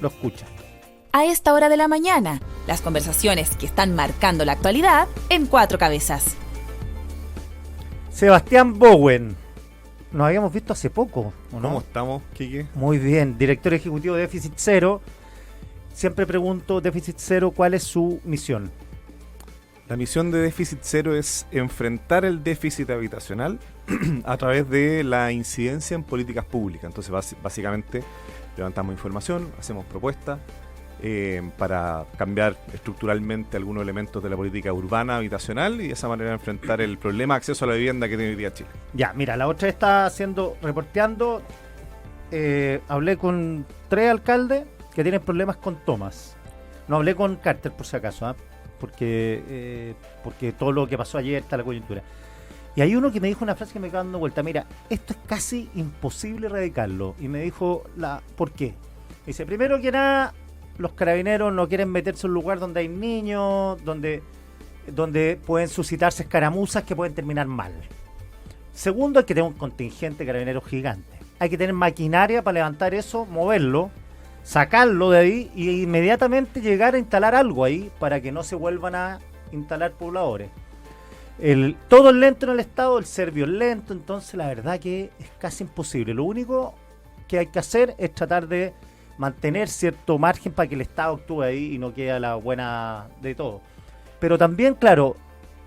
lo escucha. A esta hora de la mañana, las conversaciones que están marcando la actualidad en Cuatro Cabezas. Sebastián Bowen. Nos habíamos visto hace poco, ¿o no? ¿Cómo estamos, Quique? Muy bien, director ejecutivo de Déficit Cero. Siempre pregunto, Déficit Cero, ¿cuál es su misión? La misión de Déficit Cero es enfrentar el déficit habitacional a través de la incidencia en políticas públicas. Entonces, básicamente, levantamos información, hacemos propuestas para cambiar estructuralmente algunos elementos de la política urbana habitacional y de esa manera enfrentar el problema de acceso a la vivienda que tiene hoy día Chile. Ya, mira, la otra está reporteando, hablé con 3 alcaldes que tienen problemas con tomas. No hablé con Carter por si acaso, porque todo lo que pasó ayer está la coyuntura. Y hay uno que me dijo una frase que me quedó dando vuelta. Mira, esto es casi imposible erradicarlo. Y me dijo, ¿por qué? Dice, primero que nada, los carabineros no quieren meterse en un lugar donde hay niños, donde pueden suscitarse escaramuzas que pueden terminar mal. Segundo, hay que tener un contingente de carabineros gigante. Hay que tener maquinaria para levantar eso, moverlo, sacarlo de ahí y inmediatamente llegar a instalar algo ahí para que no se vuelvan a instalar pobladores. Todo es lento en el Estado, el Servio es lento, entonces la verdad que es casi imposible. Lo único que hay que hacer es tratar de mantener cierto margen para que el Estado actúe ahí y no quede a la buena de todo. Pero también, claro,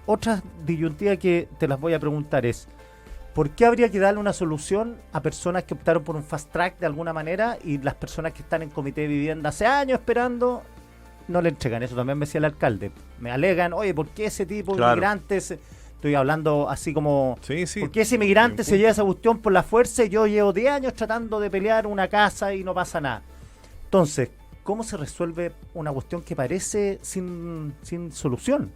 otra disyuntiva que te las voy a preguntar es, ¿por qué habría que darle una solución a personas que optaron por un fast track de alguna manera y las personas que están en comité de vivienda hace años esperando no le entregan? Eso también me decía el alcalde. Me alegan, oye, ¿por qué ese tipo de inmigrantes? Estoy hablando así como, sí. ¿por qué ese inmigrante se lleva esa cuestión por la fuerza y yo llevo 10 años tratando de pelear una casa y no pasa nada? Entonces, ¿cómo se resuelve una cuestión que parece sin solución?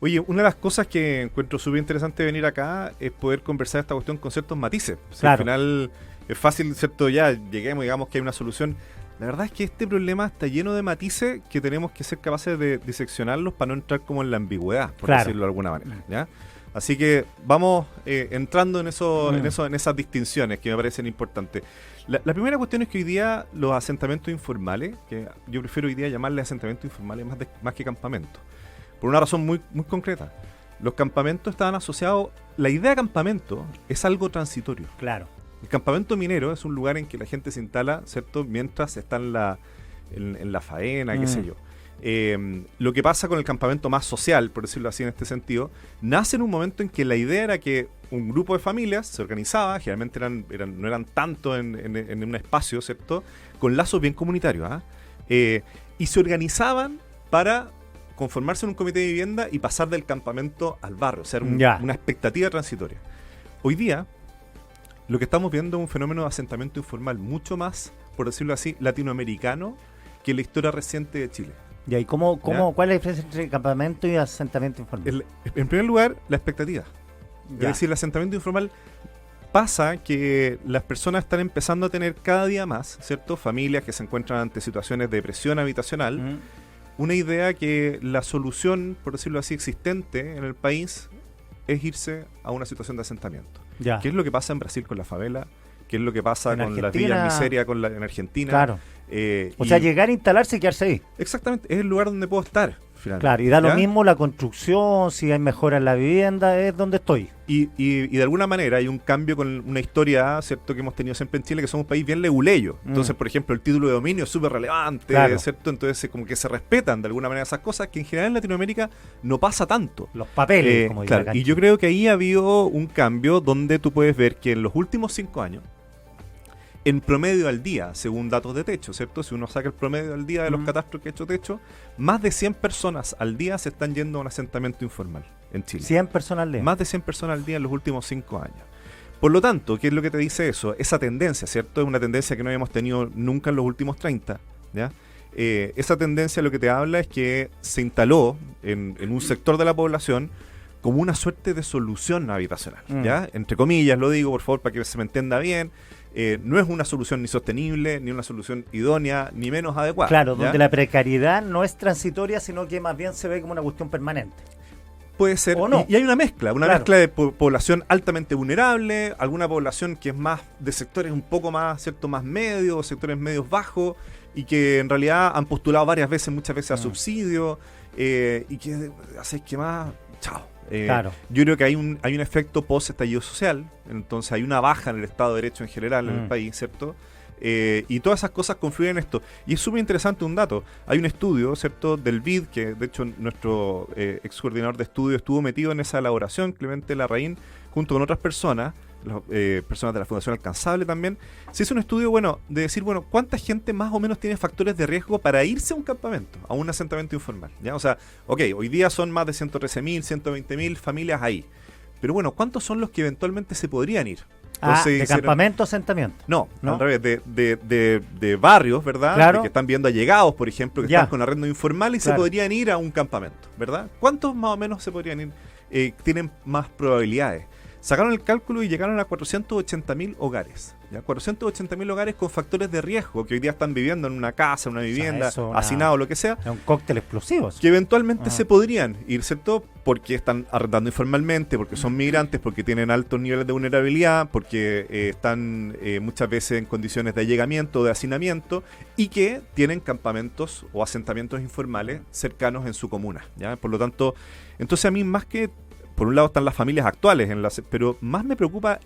Oye, una de las cosas que encuentro súper interesante de venir acá es poder conversar esta cuestión con ciertos matices. Claro. Al final es fácil, ¿cierto? Ya lleguemos, digamos que hay una solución. La verdad es que este problema está lleno de matices que tenemos que ser capaces de diseccionarlos para no entrar como en la ambigüedad, por decirlo de alguna manera, ¿ya? Así que vamos entrando en esas distinciones que me parecen importantes. La primera cuestión es que hoy día los asentamientos informales, que yo prefiero hoy día llamarles asentamientos informales más que campamentos, por una razón muy, muy concreta. Los campamentos estaban asociados, la idea de campamento es algo transitorio. Claro. El campamento minero es un lugar en que la gente se instala, ¿cierto?, mientras está en la faena, qué sé yo. Lo que pasa con el campamento más social, por decirlo así en este sentido, nace en un momento en que la idea era que un grupo de familias se organizaba, generalmente no eran tanto en un espacio, ¿cierto?, con lazos bien comunitarios, y se organizaban para conformarse en un comité de vivienda y pasar del campamento al barrio, o sea, una expectativa transitoria. Hoy día, lo que estamos viendo es un fenómeno de asentamiento informal mucho más, por decirlo así, latinoamericano que la historia reciente de Chile. ¿Y cuál es la diferencia entre campamento y asentamiento informal? En primer lugar, la expectativa. Es decir, el asentamiento informal pasa que las personas están empezando a tener cada día más, ¿cierto?, familias que se encuentran ante situaciones de presión habitacional, una idea que la solución, por decirlo así, existente en el país es irse a una situación de asentamiento. ¿Qué es lo que pasa en Brasil con la favela? ¿Qué es lo que pasa con las villas miseria en Argentina? Claro. O sea, llegar a instalarse y quedarse ahí. Exactamente, es el lugar donde puedo estar, finalmente. Claro, y da lo mismo la construcción, si hay mejora en la vivienda, es donde estoy. Y de alguna manera hay un cambio con una historia, ¿cierto?, que hemos tenido siempre en Chile, que somos un país bien leguleyo. Entonces, por ejemplo, el título de dominio es súper relevante, claro, ¿cierto? Entonces, como que se respetan de alguna manera esas cosas, que en general en Latinoamérica no pasa tanto. Los papeles, como dice claro, y yo creo que ahí ha habido un cambio donde tú puedes ver que en los últimos 5 años, en promedio al día, según datos de Techo, ¿cierto? Si uno saca el promedio al día de los catastros que ha hecho Techo, más de 100 personas al día se están yendo a un asentamiento informal en Chile. 100 personas al día. Más de 100 personas al día en los últimos 5 años. Por lo tanto, ¿qué es lo que te dice eso? Esa tendencia, ¿cierto? Es una tendencia que no habíamos tenido nunca en los últimos 30, ¿ya? Esa tendencia lo que te habla es que se instaló en un sector de la población como una suerte de solución habitacional, ¿ya? Entre comillas, lo digo, por favor, para que se me entienda bien. No es una solución ni sostenible, ni una solución idónea, ni menos adecuada. Claro, ¿ya? Donde la precariedad no es transitoria, sino que más bien se ve como una cuestión permanente. Puede ser, ¿o no? Y hay una mezcla Claro. de población altamente vulnerable, alguna población que es más de sectores un poco más, ¿cierto?, más medios, sectores medios bajos, y que en realidad han postulado muchas veces a subsidio, y que haces que más, chao. Claro. Yo creo que hay un efecto post-estallido social, entonces hay una baja en el Estado de Derecho en general en el país, ¿cierto? Y todas esas cosas confluyen en esto. Y es súper interesante un dato. Hay un estudio, ¿cierto?, del BID, que de hecho nuestro ex coordinador de estudio estuvo metido en esa elaboración, Clemente Larraín, junto con otras personas, personas de la Fundación Alcanzable también. Se hizo un estudio, de decir, ¿cuánta gente más o menos tiene factores de riesgo para irse a un campamento, a un asentamiento informal? ¿Ya? O sea, hoy día son más de 113.000, 120.000 familias ahí. Pero ¿cuántos son los que eventualmente se podrían ir? Entonces, ¿de campamento o asentamiento? No, al revés, de barrios, ¿verdad? Claro. Que están viendo allegados, por ejemplo, que Ya. están con arrendo informal y se podrían ir a un campamento, ¿verdad? ¿Cuántos más o menos se podrían ir? Tienen más probabilidades. Sacaron el cálculo y llegaron a 480.000 hogares. ¿Ya? 480.000 hogares con factores de riesgo que hoy día están viviendo en una casa, una vivienda, hacinado, lo que sea. Es un cóctel explosivo. Que eventualmente se podrían ir, ¿cierto? Porque están arrendando informalmente, porque son migrantes, porque tienen altos niveles de vulnerabilidad, porque están muchas veces en condiciones de allegamiento, de hacinamiento, y que tienen campamentos o asentamientos informales cercanos en su comuna, ¿ya? Por lo tanto, entonces a mí más que... Por un lado están las familias actuales, pero más me preocupa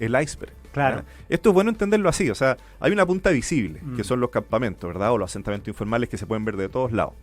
el iceberg. Claro. ¿Verdad? Esto es bueno entenderlo así, o sea, hay una punta visible, que son los campamentos, ¿verdad? O los asentamientos informales que se pueden ver de todos lados.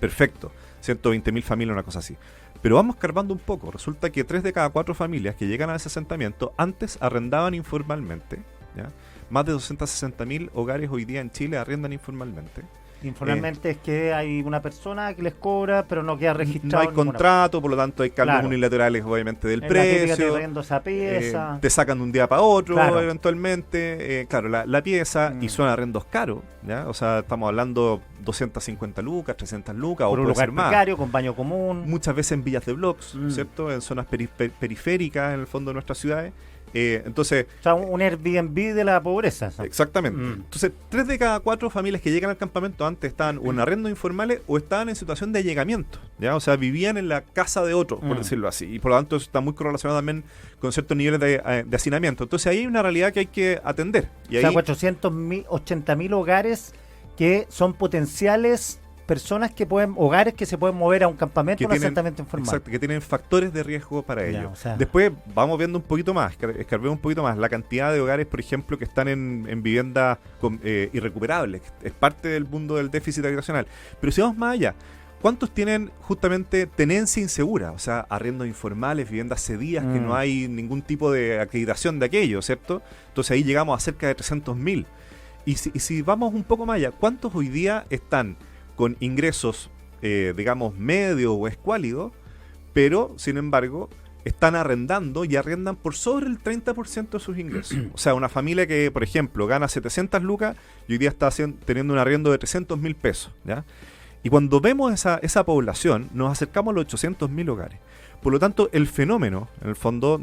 Perfecto, 120.000 familias, una cosa así. Pero vamos escarbando un poco. Resulta que 3 de cada 4 familias que llegan a ese asentamiento antes arrendaban informalmente, ¿ya? Más de 260.000 hogares hoy día en Chile arrendan informalmente. Informalmente es que hay una persona que les cobra, pero no queda registrado. No hay contrato, por lo tanto hay cambios unilaterales obviamente del precio. Esa pieza. Te sacan de un día para otro, claro. Eventualmente. La pieza, y son arrendos caros, ¿ya? O sea, estamos hablando 250 lucas, 300 lucas, por o un puede lugar ser más. precario, con baño común. Muchas veces en villas de blocks, ¿cierto? En zonas periféricas, en el fondo de nuestras ciudades. Entonces, o sea, un Airbnb de la pobreza, ¿sabes? Exactamente. Entonces, 3 de cada 4 familias que llegan al campamento antes estaban o en arrendos informales o estaban en situación de allegamiento, ¿ya? O sea, vivían en la casa de otros, por decirlo así. Y por lo tanto, eso está muy correlacionado también con ciertos niveles de hacinamiento. Entonces, ahí hay una realidad que hay que atender. Y o sea, ahí, 480.000 hogares que son potenciales personas hogares que se pueden mover a un campamento o un asentamiento informal. Exacto, que tienen factores de riesgo para ello. O sea, después vamos viendo un poquito más, escarbemos un poquito más, la cantidad de hogares, por ejemplo, que están en viviendas irrecuperables, es parte del mundo del déficit habitacional. Pero si vamos más allá, ¿cuántos tienen justamente tenencia insegura? O sea, arriendos informales, viviendas cedidas, que no hay ningún tipo de acreditación de aquello, ¿cierto? Entonces ahí llegamos a cerca de 300.000. Y si vamos un poco más allá, ¿cuántos hoy día están con ingresos, digamos, medio o escuálidos, pero, sin embargo, están arrendando y arrendan por sobre el 30% de sus ingresos? O sea, una familia que, por ejemplo, gana 700 lucas y hoy día está teniendo un arriendo de 300.000 pesos, ¿ya? Y cuando vemos esa población, nos acercamos a los 800.000 hogares. Por lo tanto, el fenómeno, en el fondo,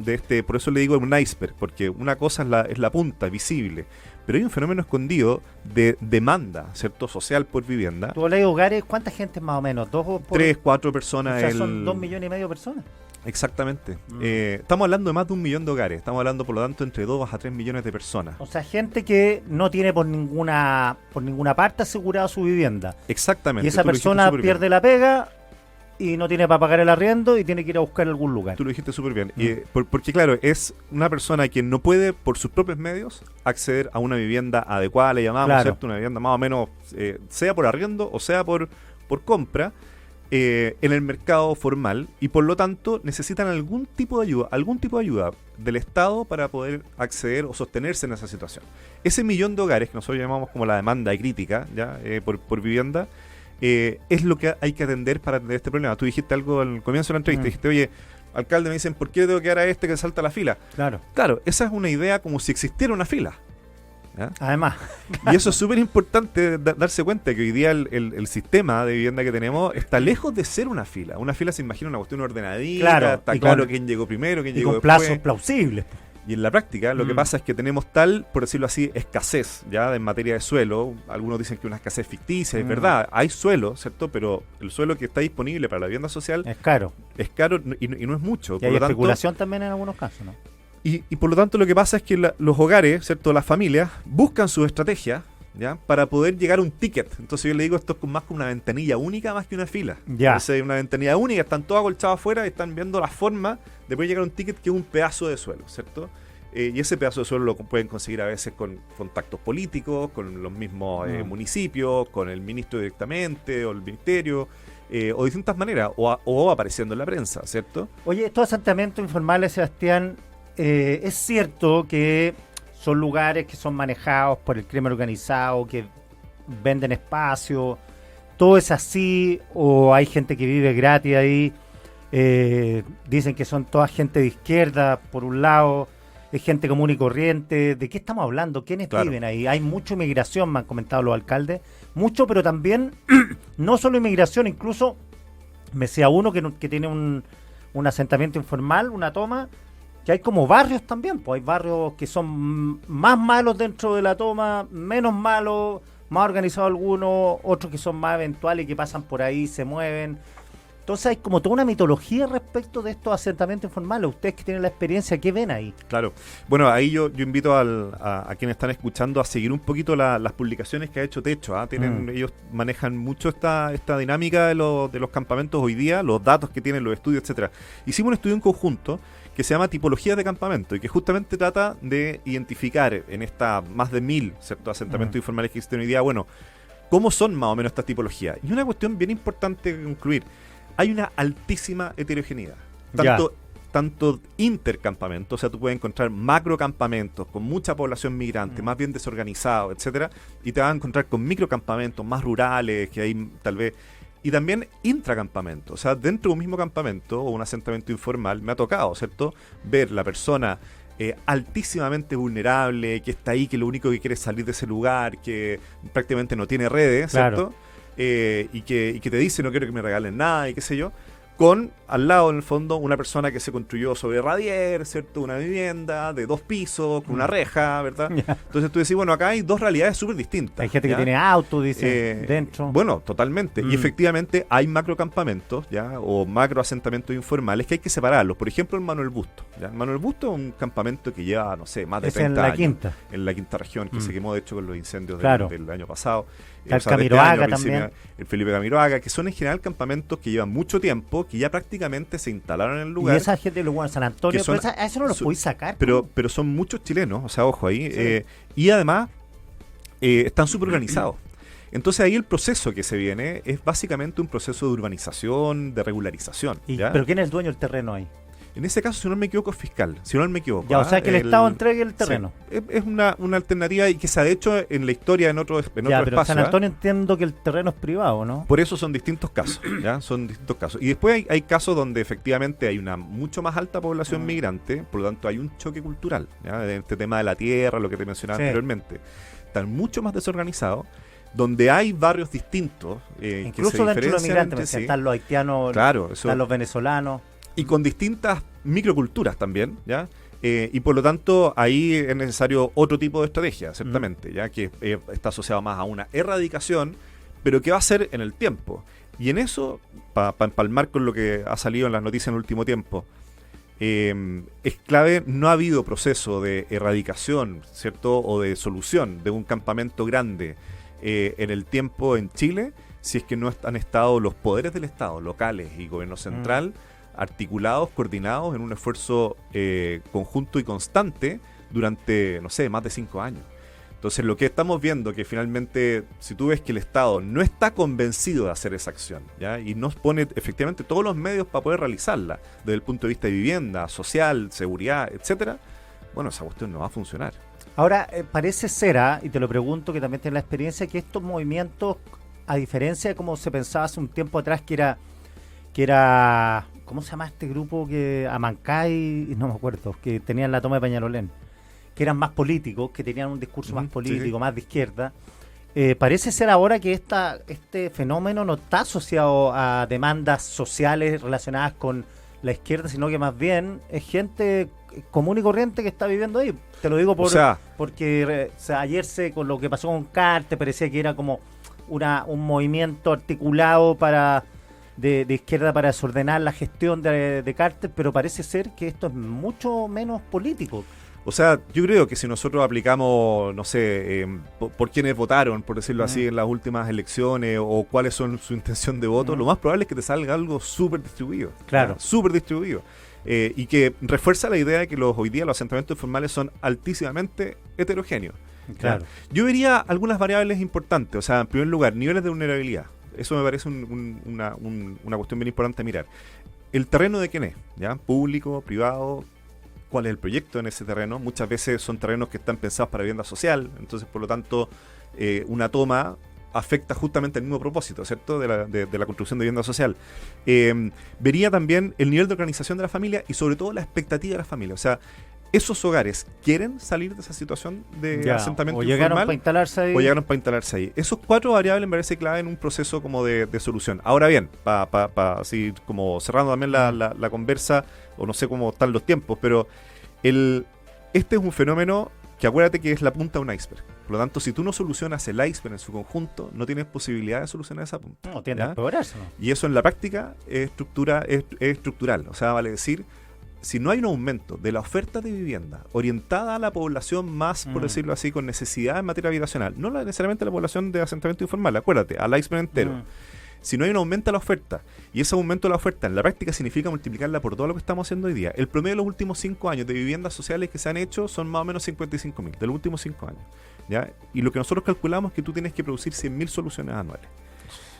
por eso le digo un iceberg, porque una cosa es la punta visible, pero hay un fenómeno escondido de demanda, ¿cierto?, social por vivienda. ¿Tú hablas de hogares? ¿Cuánta gente más o menos? 3, 4 personas. O sea, son 2,5 millones de personas. Exactamente. Estamos hablando de más de 1 millón de hogares. Estamos hablando, por lo tanto, entre 2 a 3 millones de personas. O sea, gente que no tiene por ninguna parte asegurada su vivienda. Exactamente. Y esa persona pierde la pega y no tiene para pagar el arriendo y tiene que ir a buscar algún lugar. Tú lo dijiste súper bien. Porque, claro, es una persona que no puede, por sus propios medios, acceder a una vivienda adecuada, le llamamos, ¿cierto? Una vivienda más o menos, sea por arriendo o sea por compra, en el mercado formal, y por lo tanto necesitan algún tipo de ayuda del Estado para poder acceder o sostenerse en esa situación. Ese millón de hogares, que nosotros llamamos como la demanda crítica, ¿ya? Por vivienda, es lo que hay que atender para atender este problema. Tú dijiste algo al comienzo de la entrevista, dijiste, oye, alcalde, me dicen, ¿por qué le tengo que dar a este que salta la fila? Claro, esa es una idea como si existiera una fila, ¿ya? Además. Y eso es súper importante darse cuenta que hoy día el sistema de vivienda que tenemos está lejos de ser una fila. Una fila se imagina una cuestión ordenadita, está claro quién llegó primero, quién llegó después. Con plazos plausibles. Y en la práctica lo que pasa es que tenemos por decirlo así, escasez ya en materia de suelo. Algunos dicen que una escasez ficticia, es verdad, hay suelo, ¿cierto? Pero el suelo que está disponible para la vivienda social es caro y no es mucho. Y hay especulación también en algunos casos, ¿no? Y por lo tanto lo que pasa es que los hogares, ¿cierto? Las familias buscan sus estrategias ¿ya? Para poder llegar a un ticket. Entonces yo le digo, esto es más como una ventanilla única más que una fila. Ya. Entonces una ventanilla única, están todos acolchados afuera y están viendo la forma de poder llegar a un ticket que es un pedazo de suelo, ¿cierto? Y ese pedazo de suelo lo pueden conseguir a veces con contactos políticos, con los mismos municipios, con el ministro directamente, o el ministerio, o de distintas maneras, o apareciendo en la prensa, ¿cierto? Oye, estos asentamientos informales, Sebastián, es cierto que son lugares que son manejados por el crimen organizado, que venden espacio, todo es así, o hay gente que vive gratis ahí, dicen que son toda gente de izquierda, por un lado, es gente común y corriente. ¿De qué estamos hablando? ¿Quiénes viven ahí? Hay mucha inmigración, me han comentado los alcaldes, mucho, pero también no solo inmigración, incluso me decía uno que tiene un asentamiento informal, una toma, que hay como barrios también, pues hay barrios que son más malos dentro de la toma, menos malos, más organizados algunos, otros que son más eventuales y que pasan por ahí, se mueven. Entonces hay como toda una mitología respecto de estos asentamientos informales. Ustedes que tienen la experiencia, ¿qué ven ahí? Claro. Bueno, ahí yo invito a quienes están escuchando a seguir un poquito las publicaciones que ha hecho Techo. Ellos manejan mucho esta dinámica de los campamentos hoy día, los datos que tienen, los estudios, etcétera. Hicimos un estudio en conjunto que se llama Tipologías de Campamento y que justamente trata de identificar en esta más de 1000, ¿cierto?, asentamientos informales que existen hoy día, bueno, cómo son más o menos estas tipologías. Y una cuestión bien importante que concluir: hay una altísima heterogeneidad. Tanto intercampamentos, o sea, tú puedes encontrar macrocampamentos con mucha población migrante, más bien desorganizado, etcétera, y te vas a encontrar con microcampamentos más rurales, que hay tal vez, y también intracampamentos, o sea, dentro de un mismo campamento o un asentamiento informal, me ha tocado, ¿cierto?, ver la persona altísimamente vulnerable, que está ahí, que lo único que quiere es salir de ese lugar, que prácticamente no tiene redes, ¿cierto? Claro. Y que te dice no quiero que me regalen nada y qué sé yo, con al lado en el fondo una persona que se construyó sobre radier, ¿cierto?, una vivienda de 2 pisos, con una reja, ¿verdad? Entonces tú decís, bueno, acá hay dos realidades súper distintas. Hay gente que tiene auto, dice, dentro. Bueno, totalmente. Y efectivamente hay macrocampamentos, ¿ya?, o macroasentamientos informales que hay que separarlos. Por ejemplo, el Manuel Busto, ¿ya? El Manuel Busto es un campamento que lleva, no sé, más de 30 años. En la quinta región, que se quemó de hecho con los incendios del año pasado. El Camiroaga también. El Felipe Camiroaga, que son en general campamentos que llevan mucho tiempo, que ya prácticamente se instalaron en el lugar. Y esa gente de los buenos San Antonio, son, a eso no los podéis sacar. Pero son muchos chilenos, o sea, ojo ahí. Sí. Y además están súper organizados. Entonces ahí el proceso que se viene es básicamente un proceso de urbanización, de regularización. ¿Pero quién es el dueño del terreno ahí? En ese caso, si no me equivoco, es fiscal. Si no me equivoco. Ya, o sea, que el Estado entregue el terreno. Sí, es una alternativa y que se ha hecho en la historia en otro pero espacio. San Antonio entiendo que el terreno es privado, ¿no? Por eso son distintos casos, ¿ya? Son distintos casos. Y después hay casos donde efectivamente hay una mucho más alta población migrante, por lo tanto hay un choque cultural, ¿ya? En este tema de la tierra, lo que te mencionaba anteriormente. Están mucho más desorganizados, donde hay barrios distintos. Incluso que se dentro de los migrantes, están los haitianos, claro, están los venezolanos. Y con distintas microculturas también, ¿ya? Y por lo tanto ahí es necesario otro tipo de estrategia, ciertamente, ya que está asociado más a una erradicación, pero que va a ser en el tiempo. Y en eso, para empalmar con lo que ha salido en las noticias en el último tiempo, es clave, no ha habido proceso de erradicación, ¿cierto?, o de solución de un campamento grande en el tiempo en Chile, si es que no han estado los poderes del Estado, locales y gobierno central, articulados, coordinados en un esfuerzo conjunto y constante durante, no sé, más de 5 años. Entonces lo que estamos viendo que finalmente, si tú ves que el Estado no está convencido de hacer esa acción, ¿ya?, y nos pone efectivamente todos los medios para poder realizarla, desde el punto de vista de vivienda, social, seguridad, etcétera, bueno, esa cuestión no va a funcionar. Ahora, parece ser, y te lo pregunto, que también tienes la experiencia, que estos movimientos, a diferencia de como se pensaba hace un tiempo atrás, que era ¿cómo se llama este grupo que Amancay, no me acuerdo, que tenían la toma de Peñalolén, que eran más políticos, que tenían un discurso más político, más de izquierda? Parece ser ahora que este fenómeno no está asociado a demandas sociales relacionadas con la izquierda, sino que más bien es gente común y corriente que está viviendo ahí. Te lo digo porque ayer con lo que pasó con Carter parecía que era como un movimiento articulado de izquierda para desordenar la gestión de Carter, pero parece ser que esto es mucho menos político. O sea, yo creo que si nosotros aplicamos, no sé, por quiénes votaron, por decirlo así, en las últimas elecciones, o cuáles son su intención de voto, lo más probable es que te salga algo súper distribuido. Claro. Súper distribuido. Y que refuerza la idea de que hoy día los asentamientos informales son altísimamente heterogéneos. Claro. Yo vería algunas variables importantes. O sea, en primer lugar, niveles de vulnerabilidad. Eso me parece una cuestión bien importante a mirar. El terreno de quién es, ¿ya? Público, privado, cuál es el proyecto en ese terreno. Muchas veces son terrenos que están pensados para vivienda social, entonces por lo tanto una toma afecta justamente el mismo propósito, ¿cierto? De la construcción de vivienda social. Vería también el nivel de organización de la familia y sobre todo la expectativa de la familia. O sea, esos hogares quieren salir de esa situación de asentamiento o llegaron informal, para instalarse ahí. o llegaron para instalarse ahí. Esos 4 variables me parece clave en un proceso como de solución. Ahora bien, así como cerrando también la conversa, o no sé cómo están los tiempos, pero este es un fenómeno que acuérdate que es la punta de un iceberg. Por lo tanto, si tú no solucionas el iceberg en su conjunto, no tienes posibilidad de solucionar esa punta. No, tiene que empeorarse, ¿no? Y eso en la práctica es estructural. O sea, vale decir, si no hay un aumento de la oferta de vivienda orientada a la población más, por decirlo así, con necesidad en materia habitacional, no necesariamente la población de asentamiento informal, acuérdate, al iceberg entero. Si no hay un aumento de la oferta, y ese aumento de la oferta en la práctica significa multiplicarla por todo lo que estamos haciendo hoy día, el promedio de los últimos 5 años de viviendas sociales que se han hecho son más o menos 55.000, de los últimos 5 años. ¿Ya? Y lo que nosotros calculamos es que tú tienes que producir 100.000 soluciones anuales.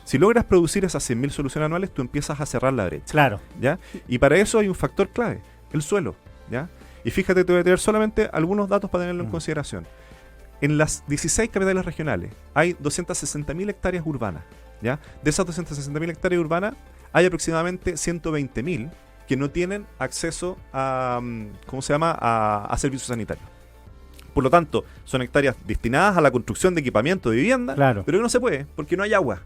Si logras producir esas 100.000 soluciones anuales, tú empiezas a cerrar la brecha. Claro. ¿Ya? Y para eso hay un factor clave, el suelo. ¿Ya? Y fíjate, te voy a tener solamente algunos datos para tenerlo en consideración. En las 16 capitales regionales hay 260.000 hectáreas urbanas. ¿Ya? De esas 260.000 hectáreas urbanas, hay aproximadamente 120.000 que no tienen acceso a, a servicios sanitarios. Por lo tanto, son hectáreas destinadas a la construcción de equipamiento de vivienda, claro, pero que no se puede, porque no hay agua,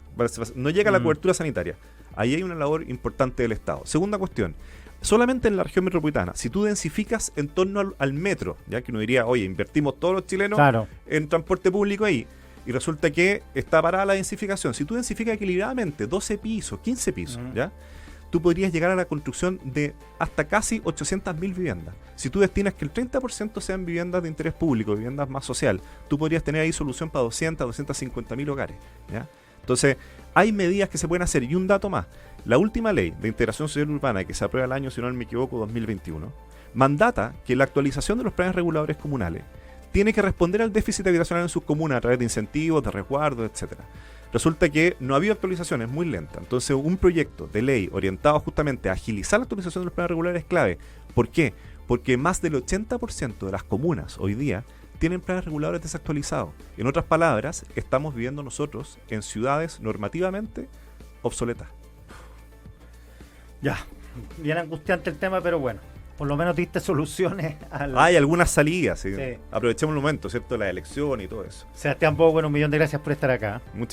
no llega la cobertura sanitaria. Ahí hay una labor importante del Estado. Segunda cuestión, solamente en la región metropolitana, si tú densificas en torno al metro, ya que uno diría, oye, invertimos todos los chilenos en transporte público ahí, y resulta que está parada la densificación. Si tú densificas equilibradamente 12 pisos, 15 pisos, ¿ya? Tú podrías llegar a la construcción de hasta casi 800.000 viviendas. Si tú destinas que el 30% sean viviendas de interés público, viviendas más social, tú podrías tener ahí solución para 250.000 hogares, ¿ya? Entonces, hay medidas que se pueden hacer. Y un dato más, la última ley de integración social urbana, que se aprueba el año, si no me equivoco, 2021, mandata que la actualización de los planes reguladores comunales tiene que responder al déficit habitacional en sus comunas a través de incentivos, de resguardos, etcétera. Resulta que no ha habido actualización, es muy lenta. Entonces, un proyecto de ley orientado justamente a agilizar la actualización de los planes regulares es clave. ¿Por qué? Porque más del 80% de las comunas hoy día tienen planes reguladores desactualizados. En otras palabras, estamos viviendo nosotros en ciudades normativamente obsoletas. Ya, bien angustiante el tema, pero bueno, por lo menos diste soluciones. Hay algunas salidas, ¿sí? Aprovechemos el momento, ¿cierto? La elección y todo eso. Sebastián Bowen, 1.000.000 de gracias por estar acá. Muchas